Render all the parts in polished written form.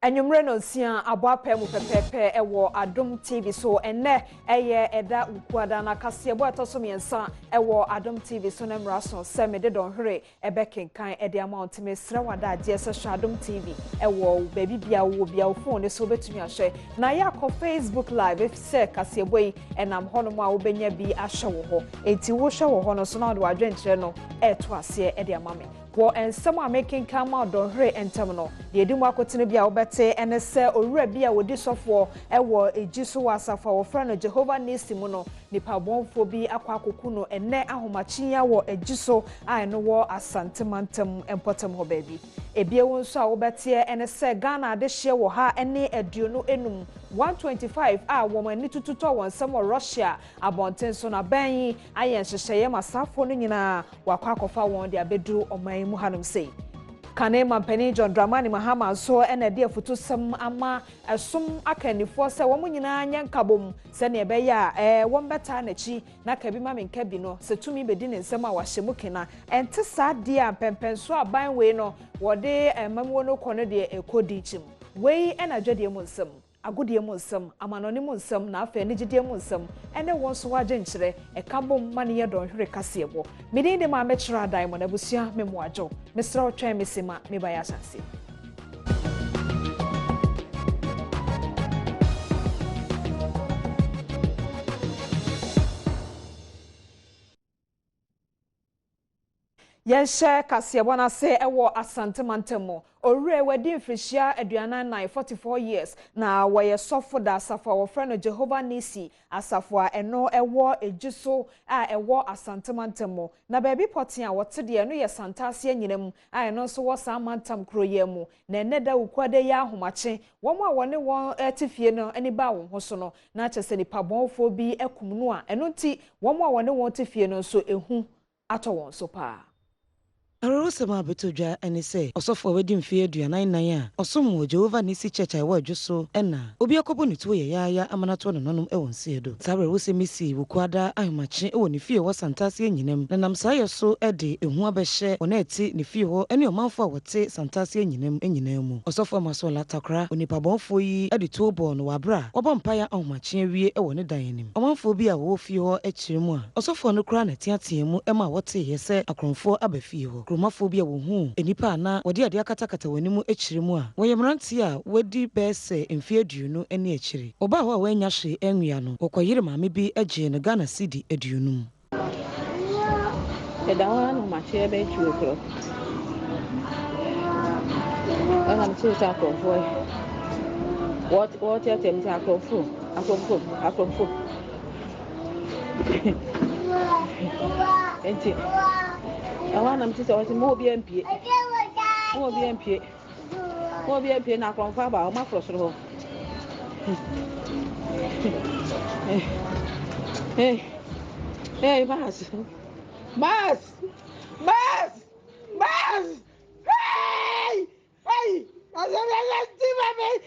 Enyumre no sia aboapɛ mu pepepe ewo Adom TV so ene eye eda ukuada na kase ebo etoso miensa ewo Adom TV so na mraso se me de don hwere ebekenkan ede amount me sra wada agye se hwa Adom TV ewo baby bia wo bia wo phone so betumi ahwe na ya ko Facebook live if se kase ebo yi enam hono mu a wo benya bi ahwe wo ho enti wo hwe wo ho no so na wo adwenkyere no eto ase ede amame wo ensem a making come out don hwere entem no de edi mu akotene bia wo bete ene se owura bia wodi sofo ewo ejiso wasafa wo fra no Jehovah Nisi mu no nipa bonfo bi akwa akoku no ene ahomachi ya wo ejiso a eno wo asantemantam empotem ho baabi ebie wo nso a wo bete ene se Ghana de hye wo ha ene aduonu enum 125 a wo mani tututo won sem Russia abonten so na ban ayen hyehyeye masafo no nyina wakwa akofa won de abedu oman mu hanum sei Kanema Penny John Dramani Mahama so ene de afutu sem ama esum akanifo se wo nyina anya nkabom se ne be ya wo mbeta na chi na kabi ma menka bi no se tumi bedi ne nsem a wahye mukena ente sa de a pempenso aban we no wo de mamwo no kono de ekodi chim we ena dwede mu nsem agudie mu nsem amanoni mu nsem na afa ni gidie mu nsem ene won so waje nkyere ekabom mane ye don hwere kasebo medin de ma mekira diamond abusua memoajo mesra otwa mesema mebaya chance Yenshe kasebo na se ewo asantemantemo owure wedi mfrishia aduana 44 years na waye sofo da asafa wo frɛ no Jehovah Nisi asafo a eno ewo ejiso a ewo asantemantemo na baabi poten a wote de no ye santase anyinam a eno so wo samantam kroye mu na eneda ukwade ya ahomache wo a wone won etifie no ani ba wo ho so no na kyese nipa bonfo bi ekum no a eno nti wo a wone won tifie no so ehu ato won so pa Arosema betodwa ene se osofo wedi mfie aduanan nan a osomo Jehovah Nisi Church a wadwoso ena obi akobo ne tuo ye yaaya amanato no nonom e wonse do sabre wosemisi wokuada ahmache e woni fie wo santase anyinam na nam saye so e de ehu abehye wona eti ne fie ho ene omanfo a wote santase anyinam mu osofo maso latakra onipa bonfo yi e de tuo bo no wabra obompaya ahmache awie e woni dan anim omanfo bi a wo fie ho e kyeremu a osofo no kra na tiatia mu e ma wote ye se akronfo abafie ho kromafobia wo hu enipa na wodi ade akatakata wanimu ekyiremu a woyemranti a wodi bese mfie aduonu ene ekyiri oba ho a wanya hwe enwia no wokoyire maame bi agye no Ghana cedi aduonum edawa no mache be chuokro ana mche ta konfo what atem ta konfo akonfo enti awana mtisa wati mo bi empie na konfa ba o ma frosoro ho mas hey azati mami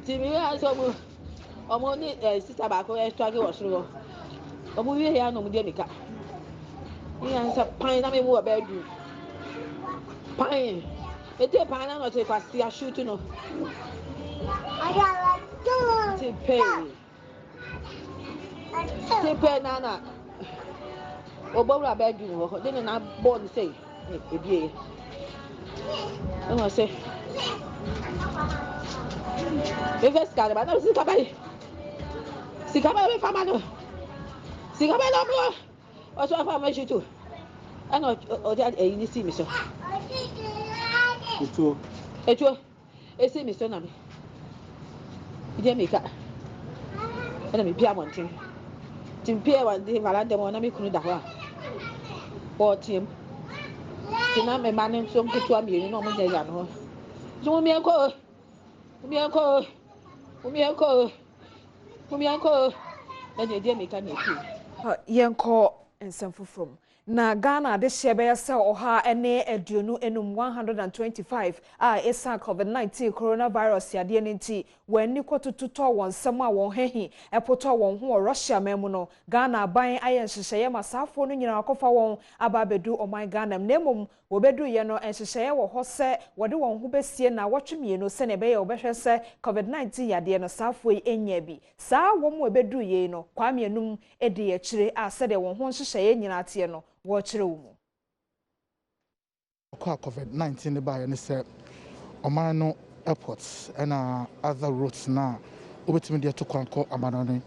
Timi aso omo ni sister ba ko extra ge wosoro omo wie ya no mu de mika ni ansa pan na me mu obedu pan ete pan na no te kwasi a shoot no te na obowra bedu ho de na born say ebie no say Invest car, but no Sikaba be famano. Sikaba no bro. Also information too. I know that you see me so. Echo. E see me so na me. Ide me ka. Na me bia montin. Tim pia wan de valande mo na me kunu da ho a. O tim. Tina me manen so nkutu amienu no mo nya ya no. So me enko. Umianko na de meka na eku yenko ensem fofrom Na Ghana de shebe se oha ene eduonu enum 125 esa COVID-19 coronavirus yade nti wani kotututo won sem a won hehi epoto won ho Russia memu no Ghana ban ayen hyehyeye masafo no nyina akofa won ababedu oman Ghana nemum wobedu ye no enhyehyeye wo ho se wode won ho besie na wotwemie no se ne be ye obehwe se COVID-19 yade no safo yi enya bi saa wom wobedu ye no kwame enum edi ye kire a se de won ho hyehyeye nyina ate no Wotiri Ye COVID-19 by and say Omano airports and other routes now. Obetimi to Kwanko Amanone.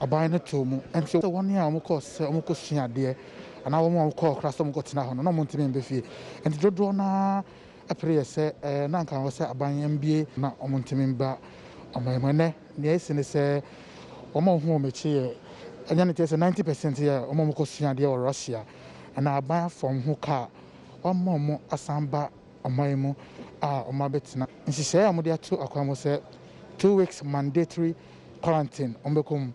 Abine to and so 1 year almost share dear and I won't call Crassom got now no Montimin Befi and the Dodona a prayer say Nanka was say Abine MBA na Montimin ba on my money. Yes, and say Omo home cheer and then it is 90% here Omoko share dear or Russia. And I buy from who car one more asamba on my mo on my betina. And she said, I'm there to Aquamo say 2 weeks mandatory quarantine on become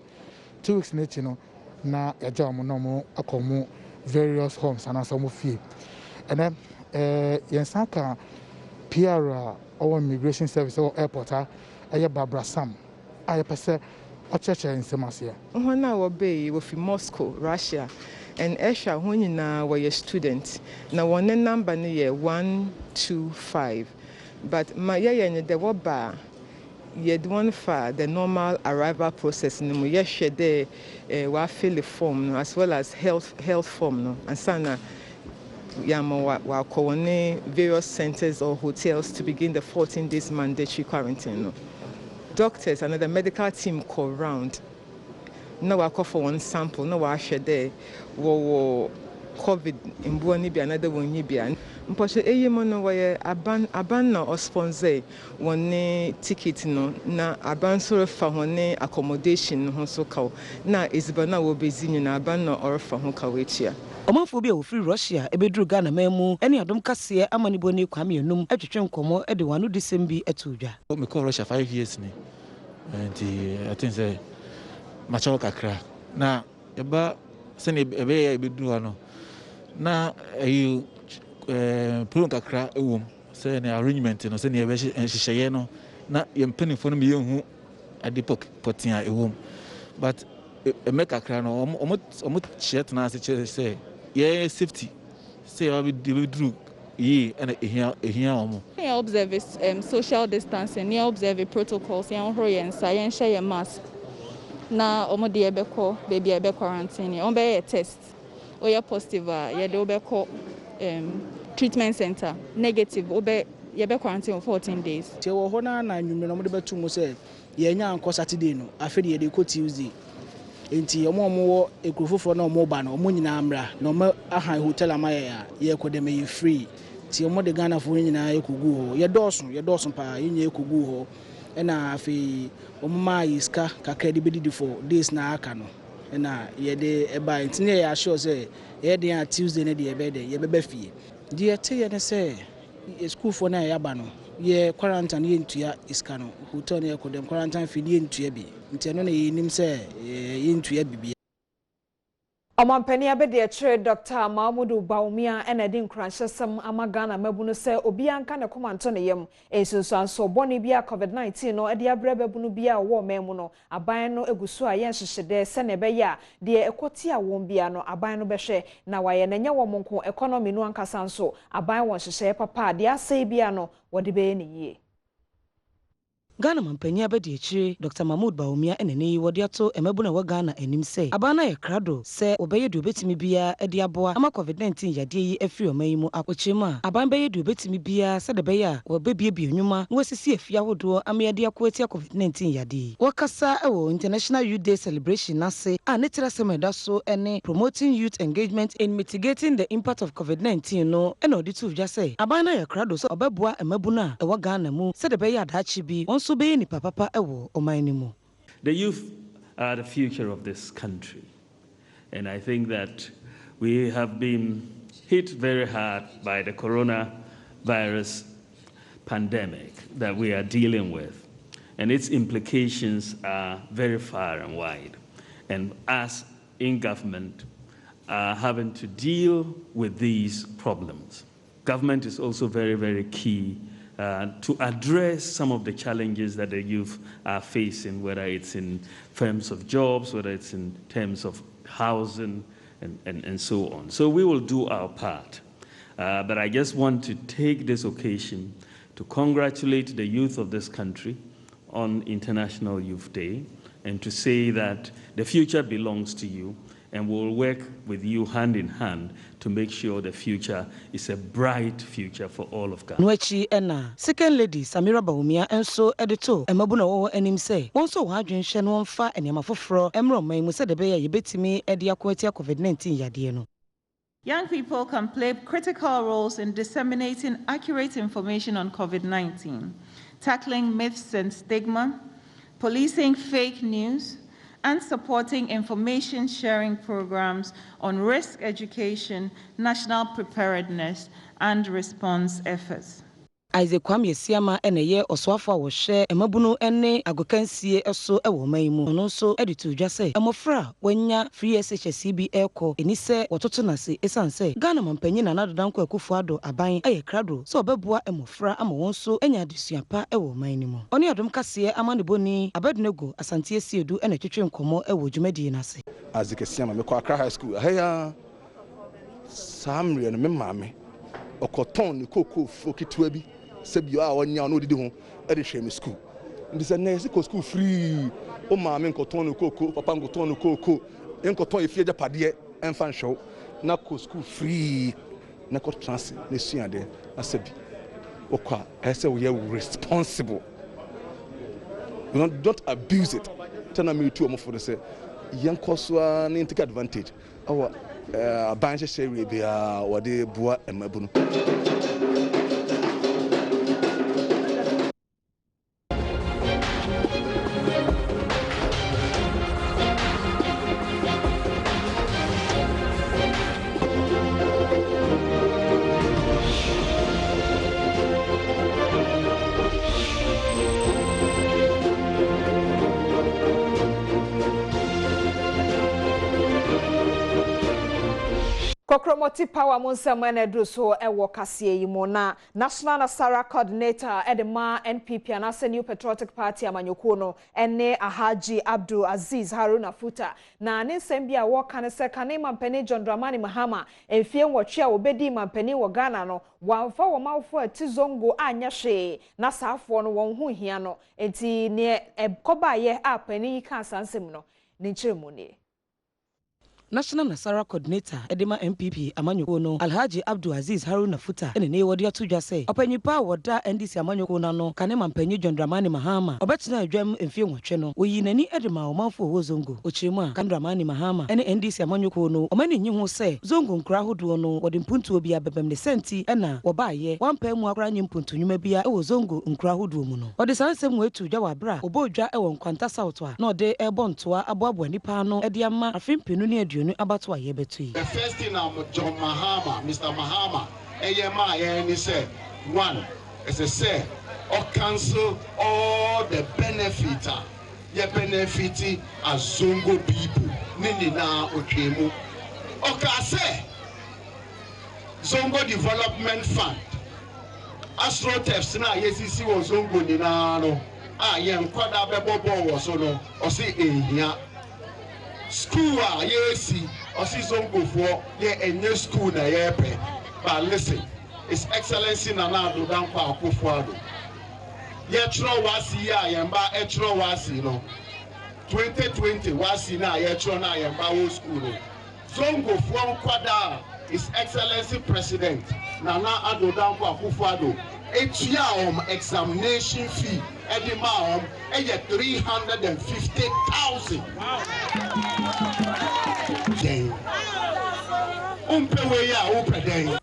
2 weeks nature na a jam no more Akomo various homes and some fee. And then Yansaka PR or immigration service or airport, I Barbara Sam. I per a church in Semasia. When I obey with Moscow, Russia. And Esha, when you now were a student, now one number near 125. But my the waba, yet one for the normal arrival process. No, yes, she de fill the form as well as health form. No, and sana yama wa kone various centers or hotels to begin the 14 days mandatory quarantine. No. Doctors and the medical team call round. No, I call for one sample. No, I share there. Wo COVID in Buonibia, another one Nibia. But a mono where aban no or sponsor one ticket no na aban sort for one accommodation honso na is bana will be zin aban no or for honkawetia. Omanfo o free Russia ebedru Ghana memu ene adom kase amanibo ne kwame enum atwetwe nkomo ede wanu December etudwa. Me call Russia 5 years ni. And I think say macho kakra na eba se ne ebe ebedru ano na ayu pro kakra ewom se ne arrangement no se ne ebe hyehyeye no na ye mpanifo no me yehu adipok potia ewom but me kakra no omo chet na se yeah safety say I will do ye and here omo observe social distancing near observe protocols yan horo yen science share mask na omo de ebeko baby ebe quarantine on be test o ya positive ye de obeko treatment center negative obe ye be quarantine for 14 days tie wo ho na nwumre no mo de betu mo say ye nya anko Saturday no afedi ye de ko Tuesday enti omo wo ekrofofo na omo ba na omo nyina amra na omo aha hotel amaye ya ye ko de me free ti omo de Ghana fo nyina ekogu ho ye doson pa ye nya ekogu ho ena afi omo ma iska kakra de bedidi for days na aka no ena ye de eba enti ne ya sure say ye de a Tuesday ne de ye be fie de te ye ne say school for na ya ba no ye quarantine ye ntua iska no hotel ne ko dem quarantine fee ye ntua bi nti no na ye nim say ye ntua bibi Omampani abede akire Dr. Mahmudu Baumia ena di nkranhyesem amagana mabunu se obi anka ne komanto ne yem esunsuanso boni bia COVID-19 no ede abre babunu bia wo memu no aban no egusu a yen hyehyede se ne be ya de ekoti a won bia no aban no behwe na waye na nya wo monko economy no ankasa nso aban won hyehyeye papa de asai bia no wode be ne yie Ghana mampani abedi akire Dr. Mahmudu Baumia enene wode ato emabuna wa Ghana anim se abana ye krado se obeye de obetimi bia ede aboa ama COVID-19 yade yi afiri omayimu akochema aban beye de obetimi bia se de beya obebie bienwuma na wasisi afia hodo ama yade akoetia COVID-19 yade wakasa ewo International Youth Day celebration na se a netira semeda so ene promoting youth engagement in mitigating the impact of COVID-19 no ena odi tu vja se abana ye krado so obeboa emabuna ewa Ghana mu se de beya adachi bi The youth are the future of this country. And I think that we have been hit very hard by the coronavirus pandemic that we are dealing with. And its implications are very far and wide. And us in government, are having to deal with these problems. Government is also very, very key to address some of the challenges that the youth are facing, whether it's in terms of jobs, whether it's in terms of housing, and so on. So we will do our part. But I just want to take this occasion to congratulate the youth of this country on International Youth Day and to say that the future belongs to you, and we'll work with you hand in hand to make sure the future is a bright future for all of Ghana. Nwechi ena second lady Samira Bawumia enso edito emabuna wo anim say won so wadwenhye no mfa enema foforo emro man mu se de be ya yebetimi ede akoatia COVID-19 yade no. Young people can play critical roles in disseminating accurate information on COVID-19, tackling myths and stigma, policing fake news, and supporting information sharing programs on risk education, national preparedness, and response efforts. Isaac Kwame Siama eneye oswafo a wo hye emabunu ene Agokansie eso ewo maimu ono so editu dwa say emofra wanya free SHCB eko enise wototo nase esanse Ghana mampanyi na nadodanko akufo ado aban aye krado so obebua emofra ama won so enya adesuapa ewo manimu oni adom kase amaneboni abednego asante esiedu ene twetwe nkomo ewo dwumadi nase Isaac Siama me kwa Accra High School heya samre no me mame okoton ni koko fokitwa bi sebio a wonya no didi ho e de hwe me school ndi se na se ko school free o ma me nkoton no koko papa nkoton no koko nkoton e fie japade enfan show na ko school free na ko trans na suade asabi okwa ese we are responsible, don't abuse it. Tell me to am for the say young coswa na take advantage our banche share we be what they boa emabunu. Kokromoti power monsema na edu so ewo kasie yimo na National Nasara Coordinator edema NPP anase New Patriotic Party amanyoko no ene Alhaji Abdul Aziz Haruna Futa na ne nsem bia wo kan se kan mampani John Dramani Mahama enfie nwotwe a obedi mampani wo Ghana no wamfa wo mawfo ati Zongo anya hwe na saafo no won hu hia no enti ne ekoba ye apani kan sansem no ne nkyeremu ne National Nasara Coordinator edema MPP amanyoko no Alhaji Abdul Aziz Haruna Futa ene ne wodi atudwa say opanyipa woda NDC amanyoko na no kane mampanyi John Dramani Mahama obetina adwam emfie nwotwe no oyi nani edema omanfo wo Zongo ochiremu a kan Dramani Mahama ene NDC amanyoko no omani nyi ho say Zongo nkra hodo no wodi mpuntu obi abebem ne senti ena wobaye wampa mu akra nyi mpuntu nyuma bia e wo Zongo nkra hodo mu no odi sansem wetu dwa wabra obodwa e wo nkwanta south a na ode ebontoa aboabo nipa no ede ama afimpinu ne aduonu abato a yebetui. The first thing John Mahama, Mr. Mahama, AMI said, one, as I said, or cancel all the benefit, ye benefit as Zongo people, nini na okemu. Okase, Zongo Development Fund, Astro Tefs na yesisi wo Zongo nina no, yen kwada bebo wo so no, o si ehia. School yesi osi Zongo for ye enye school na yepe. But listen, His Excellency Nana Adodanko Akufo-Addo. Ye tro wasi ya yemba etro wasi no. 2020 wasi na ye tro na yemba wo school no. Zongo for kwada His Excellency President Nana Adodanko Akufo-Addo. Etua examination fee edima eye 350,000. Wow.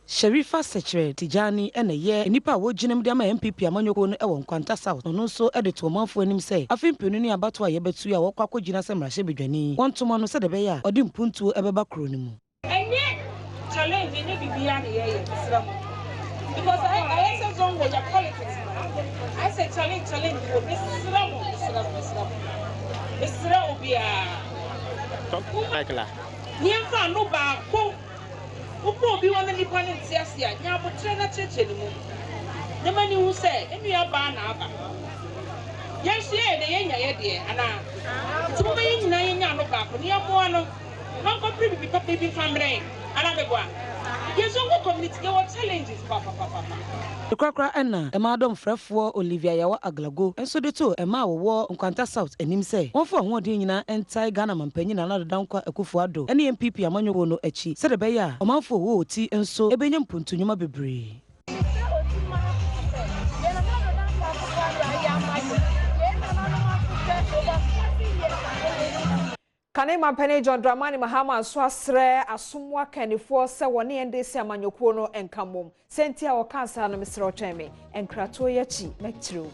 Sherifa Secretary Tijani ene ye nipa wo ginem de ma MPP amanyoko no e won kwanta south no so edito manfo anim say afimpenu ni abato a yebetu a wo kwakọ gina se mrahye bedwani wontomo no se de be ya odi mpuntu ebeba kro ni mu enye challenge ni bibia na ye bisra because I say Zongo your politics I say challenge for bisra obia Michaela Niemfa no ba ko. Upo bi wona nipa ne ntiase a nya abotre na cheche ni mu. Ne mani hu se enua ba na aba. Yes, yeah, the yenya ye ana. Ti mo be nyina yenya no ba ko ne amo no. Non ko pri bi papa bi famre. Ana be boa. Yes, Zongo community there were challenges papa. Krakra ena ema adom frefo Olivia yawa aglago enso de to ema wo nkwanta south enim se won fo ho de nyina entai Ghana mampanyi na nado dankwa akufo ado ene MPP amanyo no achi se de be ya omanfo wo ti enso ebenya mpuntu nyuma bebre. Ghanaian Penny John Dramani Mahama so asre asomwa kanifo se woni ndesi amanyokuo no enkamom sentia o kansa no misro tweme enkrato yachi mekiro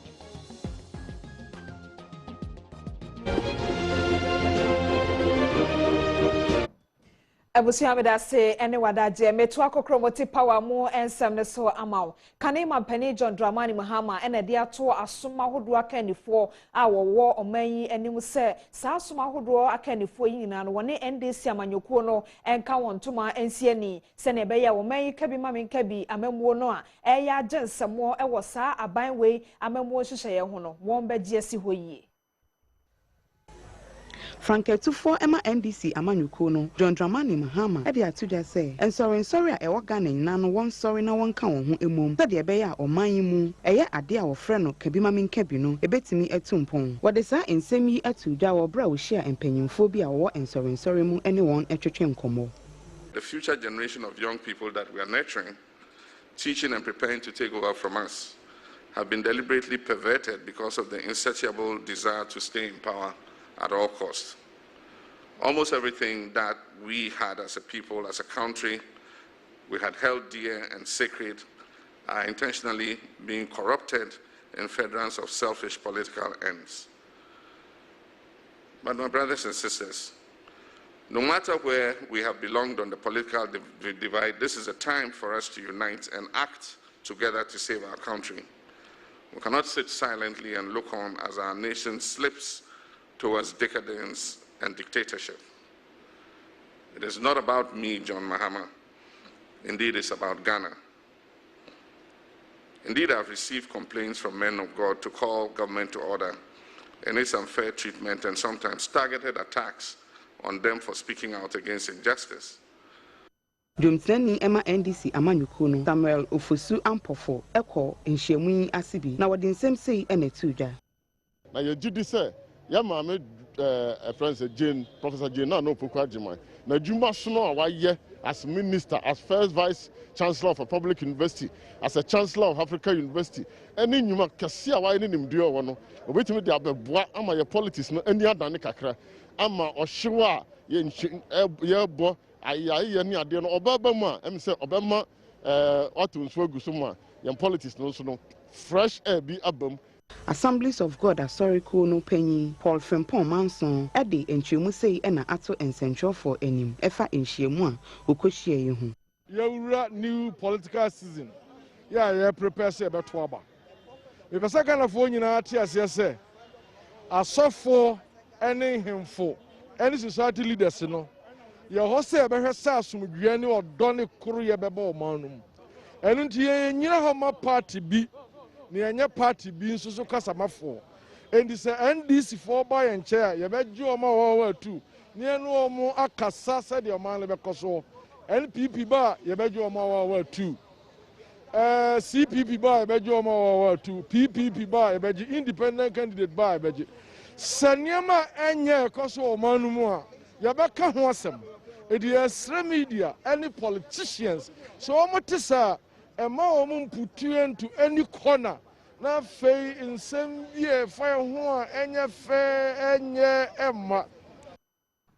Abusiameda se ene wadaje metu akokromoti power mu ensem ne so amaw Ghanaian Penny John Dramani Mahama ene de ato asoma hodo akanifo a wowo omanyi anim se sa asoma hodo akanifo yina no woni ndesi amanyokuo no enka wontoma ensiani se ne beya omanyi kabi mamenkabi amamuo no a eya agensemo ewo sa abanwe amamuo hyehyeye ho no won begye si hoyi Franketufo Emma NDC amanyuko no John Dramani Mahama e de atuja say sorry a ewo Ghana nyina no won sorry na won ka won ho emom se de be ya oman mu eye ade a wo frɛ no kabima menkabi no ebetimi etumpon wo de sa ensem yi atuja wo bra wo hia empanyimfo bi a wo sorry mu ene won etwetwe nkomo. The future generation of young people that we are nurturing, teaching and preparing to take over from us have been deliberately perverted because of the insatiable desire to stay in power at all costs. Almost everything that we had as a people, as a country, we had held dear and sacred, are intentionally being corrupted in furtherance of selfish political ends. But my brothers and sisters, no matter where we have belonged on the political divide, this is a time for us to unite and act together to save our country. We cannot sit silently and look on as our nation slips towards decadence and dictatorship. It is not about me, John Mahama. Indeed, it's about Ghana. Indeed, I've received complaints from men of God to call government to order, and it's unfair treatment and sometimes targeted attacks on them for speaking out against injustice. Jumtani Emma NDC amanyuko no Samuel Ofosu Ampofo eko nhyiamu asibi na wodi nsem sei ene tuja. Na ye gidi say ya maame Professor Jane na no pokwa jima na juma so no waye as minister, as first vice chancellor of a public university, as a chancellor of Africa University any nyuma kase a waye nim dio wo no obetimi de abeboa ama ye politics no ani adane kakra ama ohyewa ye bo ayi ni ade no obaba mu a em say obema watu nso aguso mu a ye politics no so no fresh air bi abam. Assemblies of God Asorico no penny Paul Frempon Manson Eddie enchiemu sei na ato ensentro for enim efa enchiemu a okohie yi ho. Yewura new political season ya prepare say beto aba me pesa kana fo nyina ate ase se asofo ene hemfo ene society leaders no ye ho say be hwesa asomdua ne odo ne koro ye beba o manum enu ntie nyina ho ma party bi ni enye party bi nso so kasamafo endi se NDC for buy and chair ye beji o ma wa tu ni enu o mu akasa se de o man le bekoso NPP ba ye beji o ma wa tu CPP ba ye beji o ma wa tu PPP ba ye beji independent candidate ba ye beji sanyema enye koso o manu mu a ye beka ho asem edi esre media any politicians so o motisa Emma omum putu into any corner na fei nsem bie fa ho a enye fe enye emma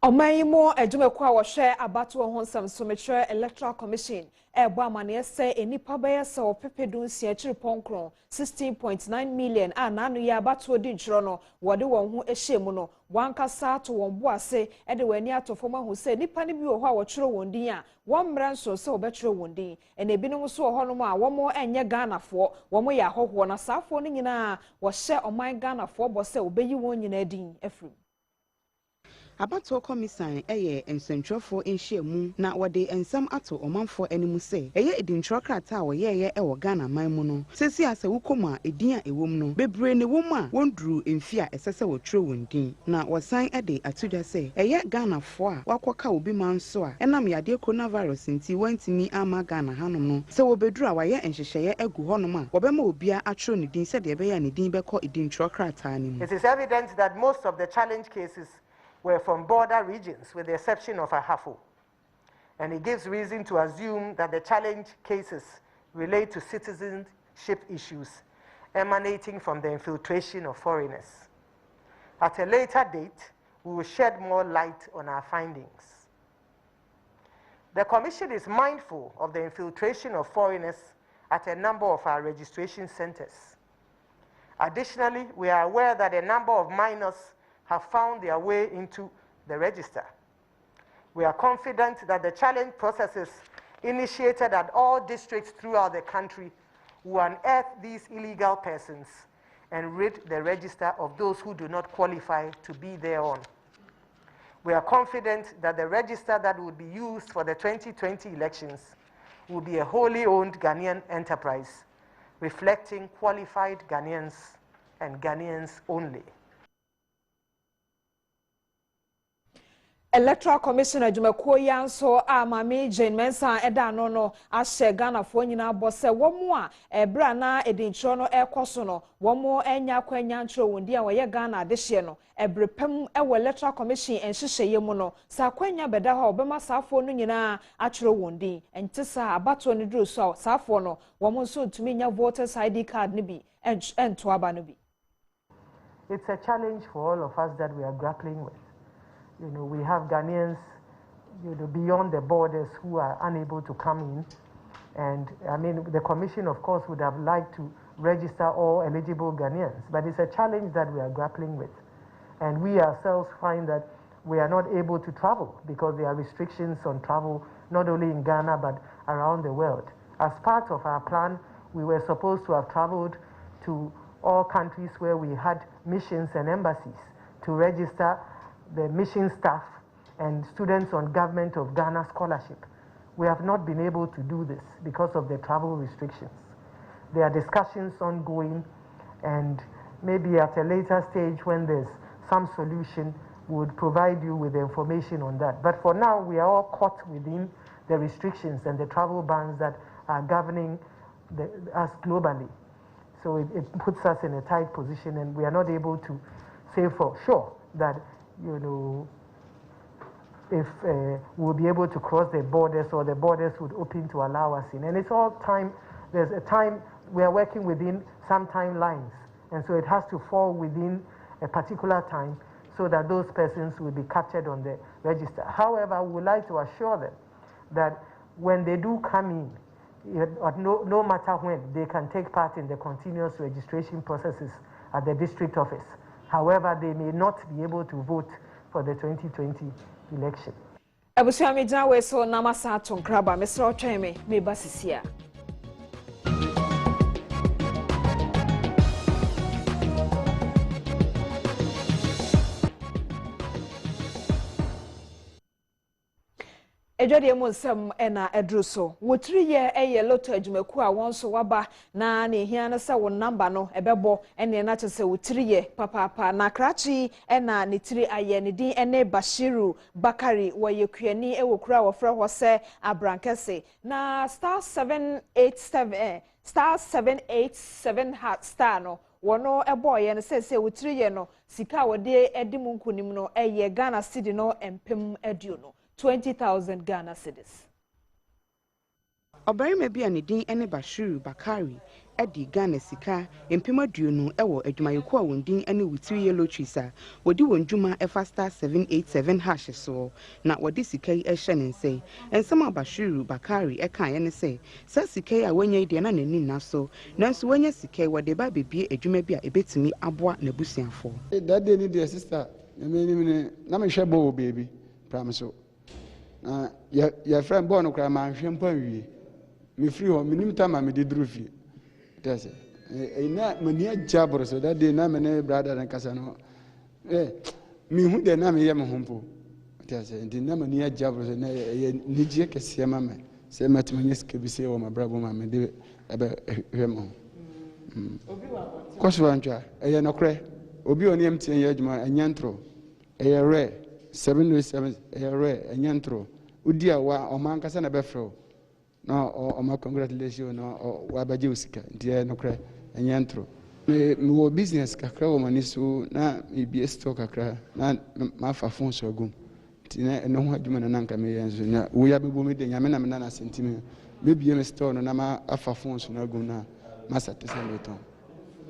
Omayimo edumekwa a wohwe abato ho nsam so metre electoral commission ebo amane se enipa baye se opepedun sia chiriponkron 16.9 million a nanu ya abato di nchiro no wode won ho ehyemu no wankasa to won bo ase ede wani atofo mahu se nipa ne bi wo ho a wochiro won din a won mra nso se obechiro won din ene binom so ho no a womo enye Ghanafo womo ya hoho na safo no nyina wo hye oman Ghanafo bo se obeyi won nyina din afrim. abato komisan eye ensentwofo nhyiamu na wode ensam ato omanfo animu se eye edintro krata wo ye e wo Ghana man mu no sesi ase wukoma edin a ewom no bebre ne wom a wonduru emfi a esese wo tro wondin na wosan ede atudwa se eye Ghana fo a wakoka obi man so a enam yade coronavirus nti wantimi ama Ghana hanom no se wo beduru a waye enhyehyeye egu honom a wobema obia atro ne din se de be ya ne din be ko edintro krata ni mu. It is evident that most of the challenge cases were from border regions, with the exception of Ahafo. And it gives reason to assume that the challenge cases relate to citizenship issues emanating from the infiltration of foreigners. At a later date, we will shed more light on our findings. The Commission is mindful of the infiltration of foreigners at a number of our registration centers. Additionally, we are aware that a number of minors have found their way into the register. We are confident that the challenge processes initiated at all districts throughout the country will unearth these illegal persons and rid the register of those who do not qualify to be thereon. We are confident that the register that will be used for the 2020 elections will be a wholly owned Ghanaian enterprise, reflecting qualified Ghanaians and Ghanaians only. Electoral Commissioner Jumakuo Yanso Mami Jane Mensa eda no ahye Ghana fo nyina bose womo a ebra na edintro no ekoso no womo enya kwanya ntro wondi a woye Ghana adehye no ebrepem ewo Electoral Commission enhyehyeye mu no sa kwanya beda ha obema safo no nyina atwero wondi entisa abato ne duru so safo no womo nso ntumi nya voters ID card ne bi ento aba no bi. It's a challenge for all of us that we are grappling with. You know, we have Ghanaians, beyond the borders who are unable to come in. And I mean, the Commission, of course, would have liked to register all eligible Ghanaians, but it's a challenge that we are grappling with. And we ourselves find that we are not able to travel because there are restrictions on travel, not only in Ghana, but around the world. As part of our plan, we were supposed to have traveled to all countries where we had missions and embassies to register the mission staff and students on Government of Ghana scholarship. We have not been able to do this because of the travel restrictions. There are discussions ongoing, and maybe at a later stage when there's some solution, we would provide you with the information on that. But for now, we are all caught within the restrictions and the travel bans that are governing us globally. So it puts us in a tight position, and we are not able to say for sure that if we'll be able to cross the borders or the borders would open to allow us in. And it's all time, there's a time, we are working within some timelines. And so it has to fall within a particular time so that those persons will be captured on the register. However, we would like to assure them that when they do come in, no matter when, they can take part in the continuous registration processes at the district office. However, they may not be able to vote for the 2020 election. Abusuami Jawe so namasa tonkraba Mr. Otweme me basisia. Ejode monsem ena edruso Wotiri Ye Lotteries adwumaku a wonso waba na ne hia na se wo number no ebebo ene na chese Wotiri Ye papa na krachi ena ne tiri aye ne din ene Bashiru Bakari wayekuani ewokura wofre ho se Agokansie na *787 *787 # wono eboye ne se Wotiri Ye no sika wode edimu nkunim no Ghana cedi no empem aduo no 20,000 Ghana cedis. Obarima bi a ne din ene Bashiru Bakari edi Ghana sika empema duonu ewo adwumayeko a wondin ene Wotiri Ye Lotteries a wodi wondwuma efa *787 # so na wodi sika yi ehye ne nse ensema Bashiru Bakari eka ye ne se sa sika a wanya ide na nani na so nanso wanya sika wode ba bebie adwuma bi a ebetimi aboa na busuafo. That day ni dear sister na me hwe bo baby promise. Your friend born no cry man hwempa me free home minim time me didru fi tese na mani ajabro so that day na me ne brother na kasa no me who the name yam humpo. The name near Javros and Nijek Siamama, say Matmanis Kebisi or my brother, mamma, do about him. Coswancha, a no cray, Obi on empty Yajma and Yantro, a rare, 7 a rare, and Yantro, Udia or Mancasana Befro. No, or my congratulations, or Wabajusika, dear no cray, and Yantro. My business kakra manisu na ibi stock kakra na mafa phone so gum tina no ho adwuma na nanka me yanzu na wo ya bebo me de nyame na me na sentime me bie me store no na ma afa phone so na gum na masa tesameton.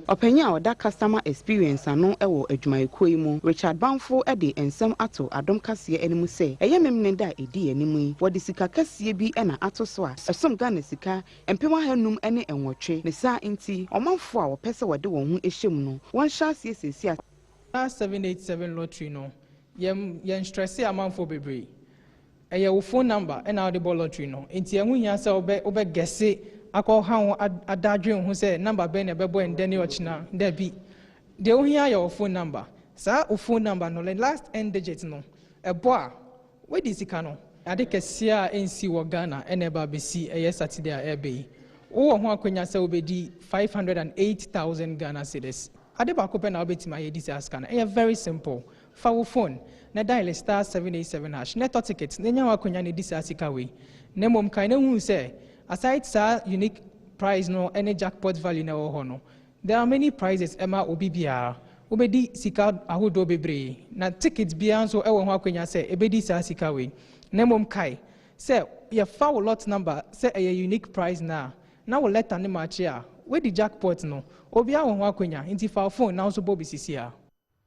Openya oda customer experience ano ewo adwumayeko yi mu Richard Banfo de ensem ato Adom kase enimu se eye memne da edi enimu yi wodi sika kase bi na ato so a esom Ghana sika empema hanum ene enwotwe ne sa nti omanfo a wopese wode won hu ehyem no won sha sesesi a 787 lottery no yem stress amanfo bebre eye wo phone number na wode ball lottery no nti ehu hia se obe gese akọ ha adadwe hu se number be na bebo endeni ochina da bi de hu hia your phone number sa o phone number no last end digit no ebo a we di sika no ade kese a ensi wo Ghana ene ba besi eye Saturday a ebe wo ho akonya se obedi 508,000 Ghana cedis ade ba ko pe na obetima ye di aska na eye very simple fa wo phone na dial *787# net ticket na nya wa akonya ne di asika we na mom kan na hu se aside sa unique prize no any jackpot value na wo no there are many prizes ema obibia obedi sika ahodo bebre na ticket bia so ewo ho akwanya se ebedi sa sika we na mom kai se ye fa lot number se a unique prize na wo letter ne match a we di jackpot no obia wo ho akwanya nti fa phone na so bobi sisia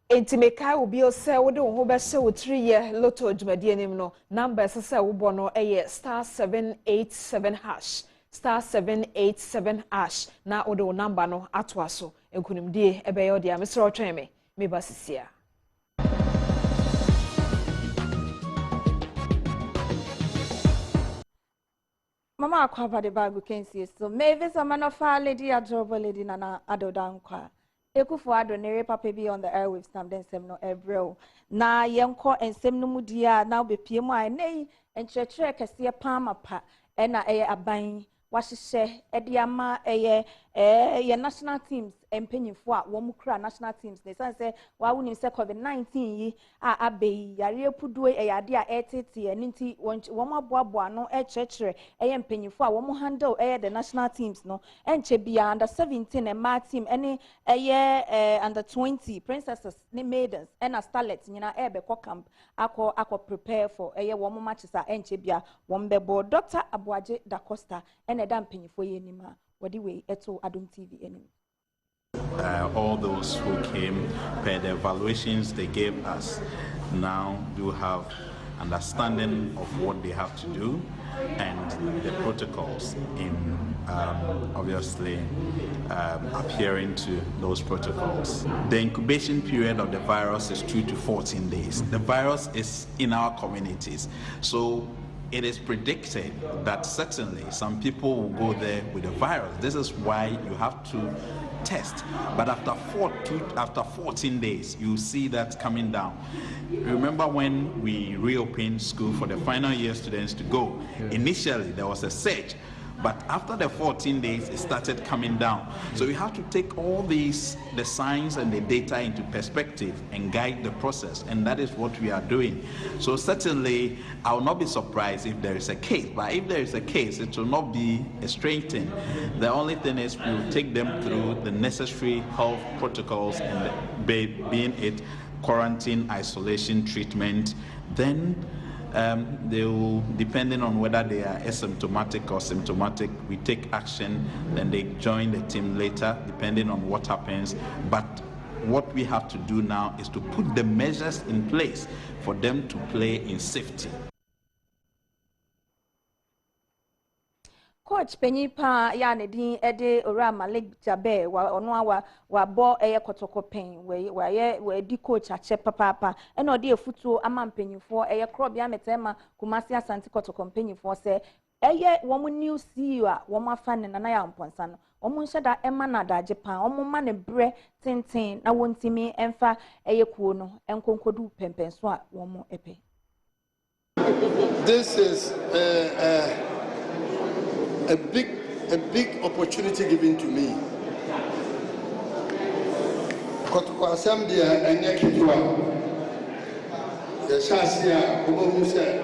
enti mekai obi o se wo de wo ho be se Wotiri Ye Lotto adwumadi anim no number se wo bo no eye *787# *787# na wo de wo number no ato aso enkunimdie ebe ye odi a mesro twem me ba sisia Mama akwaba de Agokansie so maybe some man of our lady a job lady na adodankwa Ekufu Adonere papa bi on the airwaves tam den sem no ebro na yenko ensem no mudia na obepie mu ai nei enkyerɛkyerɛ kɛseɛ pama pa ɛna ɛyɛ aban wahyehyɛ ɛde ama ɛyɛ yɛ national teams empanyifo a wɔn kura national teams ne san sɛ wawunim sɛ COVID-19 yi a abeyi yare puduo ɛyɛ ade a ɛtete ɛne nti wɔn aboaboa no ɛkyerɛkyerɛ ɛyɛ empanyifo a wɔn handle ɛyɛ the national teams no ɛnkyɛ bia under 17 ɛmaa team ɛne ɛyɛ under 20 princesses ne maidens ɛna starlets nyina ɛbɛkɔ camp akɔ prepare for ɛyɛ wɔn matches a ɛnkyɛ bia wɔn bɛbɔ Dr. Abuaje da Costa ɛna ɛda empanyifo yɛ nima wɔde wei ɛto Adom TV anim. All those who came, per the evaluations they gave us, now do have understanding of what they have to do and the protocols in obviously adhering to those protocols. The incubation period of the virus is 2 to 14 days. The virus is in our communities, so it is predicted that certainly some people will go there with the virus. This is why you have to test. But after 14 days, you see that coming down. Remember when we reopened school for the final year students to go? Initially, there was a surge. But after the 14 days, it started coming down. So we have to take all the science and the data into perspective and guide the process. And that is what we are doing. So certainly, I will not be surprised if there is a case. But if there is a case, it will not be a strange thing. The only thing is we will take them through the necessary health protocols and being it quarantine, isolation, treatment. Then they will, depending on whether they are asymptomatic or symptomatic, we take action, then they join the team later, depending on what happens. But what we have to do now is to put the measures in place for them to play in safety. Coach Penyipa ya ne din ede ora Malik Jabe wa ono wa bo eye kotoko pen we di coach ache papa ena odi efutuo ama mpanyifo eye krobia metema Kumasi Asante kotoko mpanyifo se eye wo new CEO a wo mafa ne nana ya mponsa no wo nhye da ema na daje pan wo ma ne bre tintin na wontimi emfa eye kuo no enkonkodu pempenso a wo mo epe. This is a big opportunity given to me. Kotoko assembly enye kidwa. The shasia obo say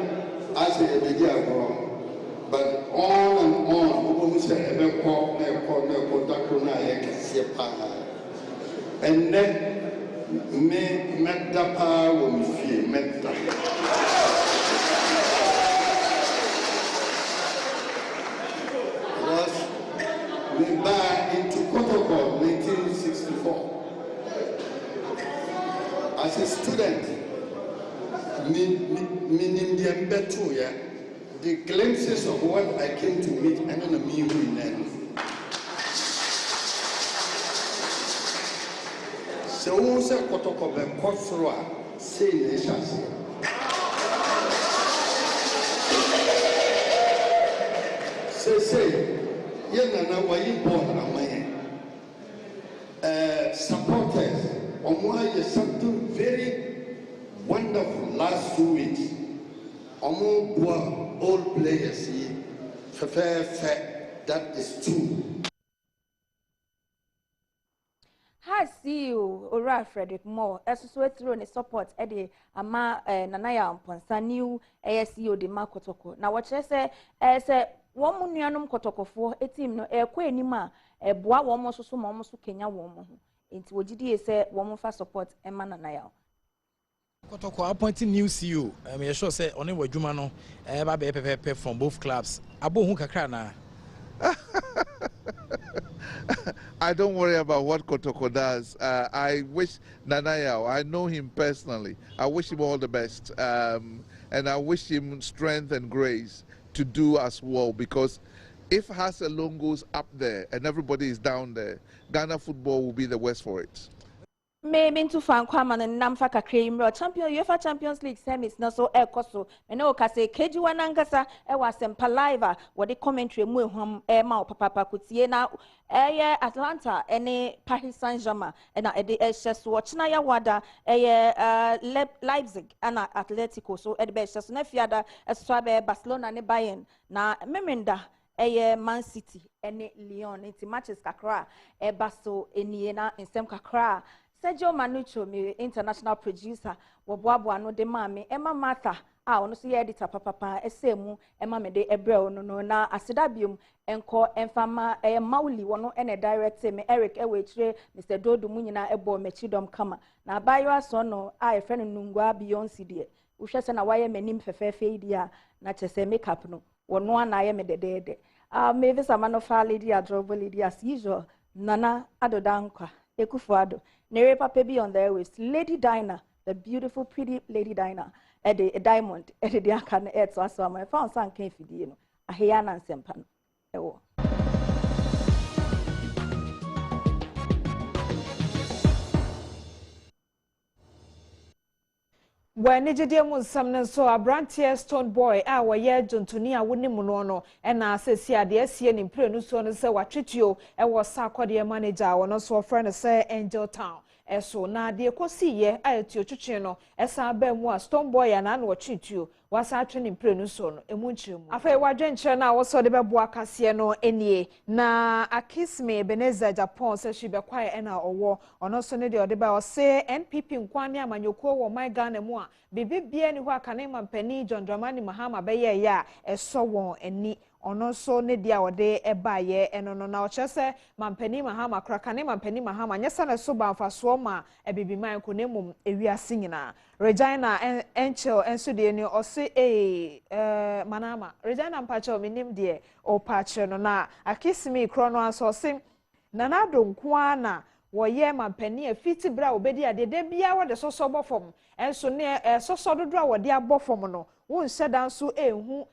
as a big agro. But on and on, obo say ebe ko na dakro na ye kese pa. And then me medda pa wo mi fie medda. We buy into protocol 1964. As a student, the glimpses of what I came to meet, and then me win. So we say protocol be kosro say nations. Say. Yenana wayi born amaye. Supporters, omo something very wonderful last 2 weeks. Omo boa all players here. That is true. Hi, see you, Ora Frederick Moore. Through the support Eddie Ama Nanaya Ponsa new ASCO de Makotoko. Now what I say one nuanum kotokofo etim no ekwa enima eboa wo mo so mo so Kenya wo mo enti wogidi say wo mo fa support ema na ya kotoko appointing new CEO me sure say oni wadwuma no ba be pepe from both clubs abo hu kakra na. I don't worry about what Kotoko does. I wish Nanaya, I know him personally. I wish him all the best. And I wish him strength and grace to do as well, because if Hasa alone goes up there and everybody is down there, Ghana football will be the worst for it. Maybe to fan kwama and namfa kakre champion UEFA Champions League semis na so ekoso ene o kase keji wanangasa e wasempa live what the commentary mu ehom e ma papa kutie na Atlanta ene Paris Saint-Germain na e de so china ya wada Leipzig na Atletico so e de so na fiada so be Barcelona ne Bayern na memenda Man City ene Lyon nti matches kakra e baso enie na nsem kakra Sergio Manucho, my international producer, wabuabu no de mami, Emma Martha, ono so editor papa, esemu, Emma me de ebrel no na asidabium, enko enfama mauli wono ene director me Eric Ewetre, Mr. Dodo Munyina ebo mechidom kama. Na bayo aso no a friend nungwa Beyonce die. Uhwe se na waye menim fefefe dia na chese makeup no. Wono na ye me de. Maybe some of our lady adorable lady as usual. Nana Adodankwa. Ekufuado. Nere papa be on there with Lady Dinah, the beautiful, pretty Lady Dinah, a diamond, a diakan, so I saw my found son came for you. A hiana and sempan. When Nigeria was some so a brantier stone boy, our year Jontonia wouldn't mono, and I says here the SCN in Prenus on say what treat you, and was Sarkodia manager, or also a friend say Angel Town. So now the Kosi ye, I to your chuchino, as I bear more stone boy and I what treat you, was our training Prenus on a munchum. After what venture now was so the Babuacasia no any, na a kiss me, Beneza Japan says she be quiet and our war, or no sonny or the bow say, and peeping Quania Manuko or my gun and moi. Bibi bien who can name and penny John Dramani Mahama Baye ya a so one and ni ono so ne dia ode e baye eno no na o chese mampeni Mahama krakane mampeni Mahama nyesa na so ba mfa so ma e bibi man ko nemum ewiase nyina Regina Enchel enso de ni o se manama Regina mpache o minim de o pache no na akisimi krono aso se nanado nko na woye mampeni afiti bra obedi ade de bia wo de soso bofom enso ne soso dodo a wo de abofom no wo nse dan so ehu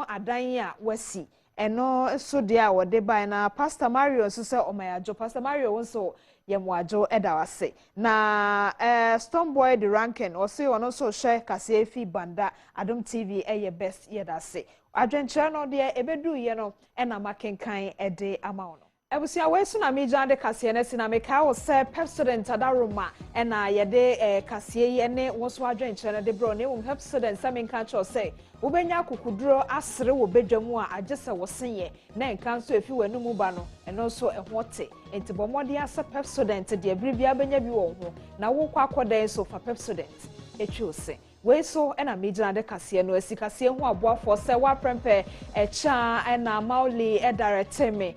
adan a wasi eno so dia wode bai na Pastor Mario so se omayajo Pastor Mario wonso yemwajo edawase na Stormboy the ranking o se ono so share kase fi banda Adom TV eye best yedase adwenkyere no de ebedu ye no ena makenkan ede amawono ebusia wesu na meja de kase ne sina meka wo se Pepsodent adaroma ena yede kase ye ne woso adwenkyere no de bro ne wo Pepsodent samenka cho se ubenya kukuduro asere wo bedwamu a agese wo senye na nka so efi wanu ba no eno so ehote enti bomode asa Pepsodent de abribia benya bi wo ho na wo kwa akodan so fa Pepsodent etwi ose we so ena meja de kase no asikase ho aboafo se wa prempe echa ena mauli edireteme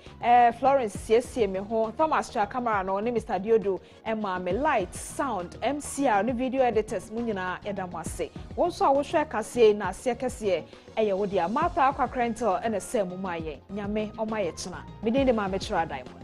Florence siesie me ho Thomas cha camera no ne Mr Diodo ema me light sound MCR ne video editors munyina edamase won so a wo hwe kase na ase kase eye wo dia Martha Akwa Krentel ena se mu maye nyame omaye chena me de ma me chira diamond